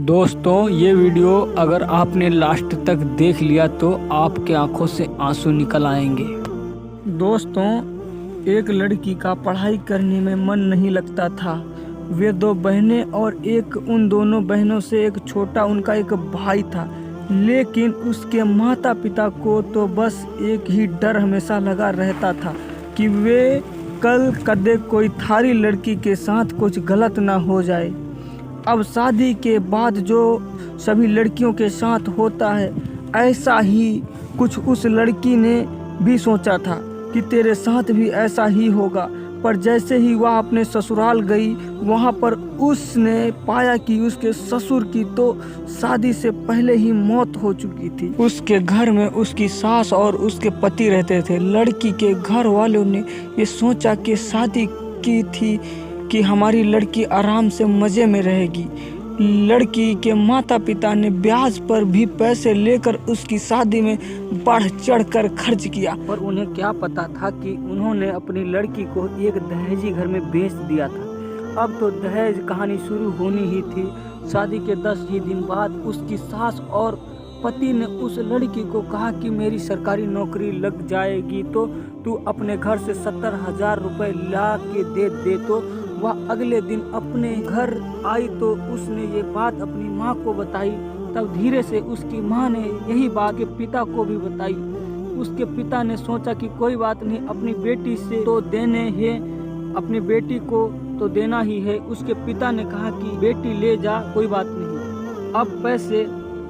दोस्तों, ये वीडियो अगर आपने लास्ट तक देख लिया तो आपके आंखों से आंसू निकल आएंगे। दोस्तों, एक लड़की का पढ़ाई करने में मन नहीं लगता था। वे दो बहनें और उन दोनों बहनों से एक छोटा उनका एक भाई था। लेकिन उसके माता पिता को तो बस एक ही डर हमेशा लगा रहता था कि वे कल कदे कोई थारी लड़की के साथ कुछ गलत ना हो जाए। अब शादी के बाद जो सभी लड़कियों के साथ होता है, ऐसा ही कुछ उस लड़की ने भी सोचा था कि तेरे साथ भी ऐसा ही होगा। पर जैसे ही वह अपने ससुराल गई, वहाँ पर उसने पाया कि उसके ससुर की तो शादी से पहले ही मौत हो चुकी थी। उसके घर में उसकी सास और उसके पति रहते थे। लड़की के घर वालों ने ये सोचा कि शादी की थी कि हमारी लड़की आराम से मज़े में रहेगी। लड़की के माता पिता ने ब्याज पर भी पैसे लेकर उसकी शादी में बढ़ चढ़ कर खर्च किया। पर उन्हें क्या पता था कि उन्होंने अपनी लड़की को एक दहेजी घर में बेच दिया था। अब तो दहेज कहानी शुरू होनी ही थी। शादी के 10 ही दिन बाद उसकी सास और पति ने उस लड़की को कहा कि मेरी सरकारी नौकरी लग जाएगी तो तू अपने घर से 70,000 रुपये ला के दे। तो वह अगले दिन अपने घर आई तो उसने ये बात अपनी माँ को बताई। तब धीरे से उसकी माँ ने यही बात के पिता को भी बताई। उसके पिता ने सोचा कि कोई बात नहीं, अपनी बेटी से तो देने हैं, अपनी बेटी को तो देना ही है। उसके पिता ने कहा कि बेटी ले जा, कोई बात नहीं। अब पैसे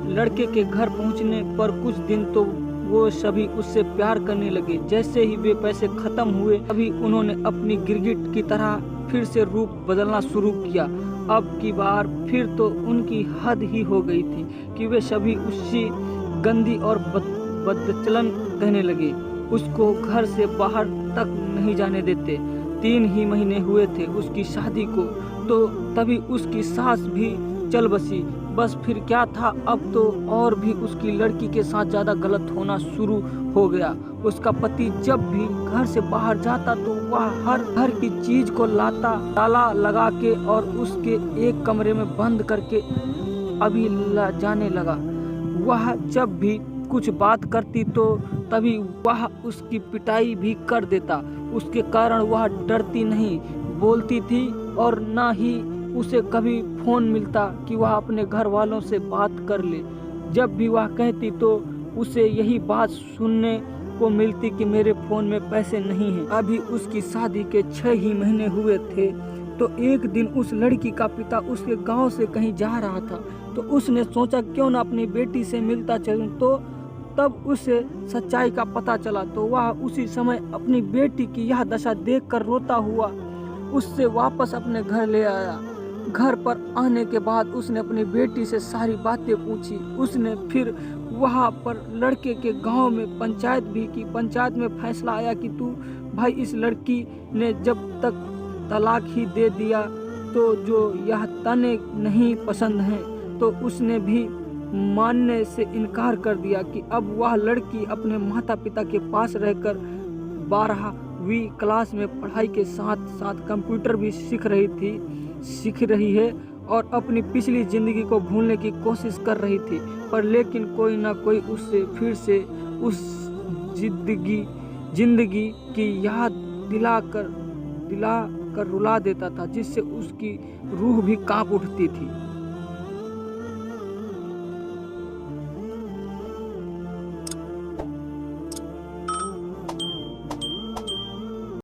लड़के के घर पहुंचने पर कुछ दिन तो वो सभी उससे प्यार करने लगे। जैसे ही वे पैसे खत्म हुए, अभी उन्होंने अपनी गिरगिट की तरह फिर से रूप बदलना शुरू किया। अब की बार फिर तो उनकी हद ही हो गई थी कि वे सभी उसी गंदी और बदचलन कहने लगे। उसको घर से बाहर तक नहीं जाने देते। 3 ही महीने हुए थे उसकी शादी को, तो तभी उसकी सास भी चल बसी। बस फिर क्या था, अब तो और भी उसकी लड़की के साथ ज़्यादा गलत होना शुरू हो गया। उसका पति जब भी घर से बाहर जाता तो वह हर घर की चीज को लाता, ताला लगा के और उसके एक कमरे में बंद करके अभी जाने लगा। वह जब भी कुछ बात करती तो तभी वह उसकी पिटाई भी कर देता। उसके कारण वह डरती नहीं बोलती थी और ना ही उसे कभी फोन मिलता कि वह अपने घर वालों से बात कर ले। जब भी वह कहती तो उसे यही बात सुनने को मिलती कि मेरे फोन में पैसे नहीं हैं। अभी उसकी शादी के 6 ही महीने हुए थे तो एक दिन उस लड़की का पिता उसके गांव से कहीं जा रहा था, तो उसने सोचा क्यों ना अपनी बेटी से मिलता चलूं। तो तब उसे सच्चाई का पता चला तो वह उसी समय अपनी बेटी की यह दशा देखकर रोता हुआ उससे वापस अपने घर ले आया। घर पर आने के बाद उसने अपनी बेटी से सारी बातें पूछी। उसने फिर वहाँ पर लड़के के गांव में पंचायत भी की। पंचायत में फैसला आया कि तू भाई, इस लड़की ने जब तक तलाक ही दे दिया तो जो यह तने नहीं पसंद हैं, तो उसने भी मानने से इनकार कर दिया कि अब वह लड़की अपने माता पिता के पास रहकर 12वीं क्लास में पढ़ाई के साथ साथ कंप्यूटर भी सीख रही है और अपनी पिछली जिंदगी को भूलने की कोशिश कर रही थी। पर लेकिन कोई ना कोई उससे फिर से उस जिंदगी की याद दिला कर रुला देता था, जिससे उसकी रूह भी कांप उठती थी।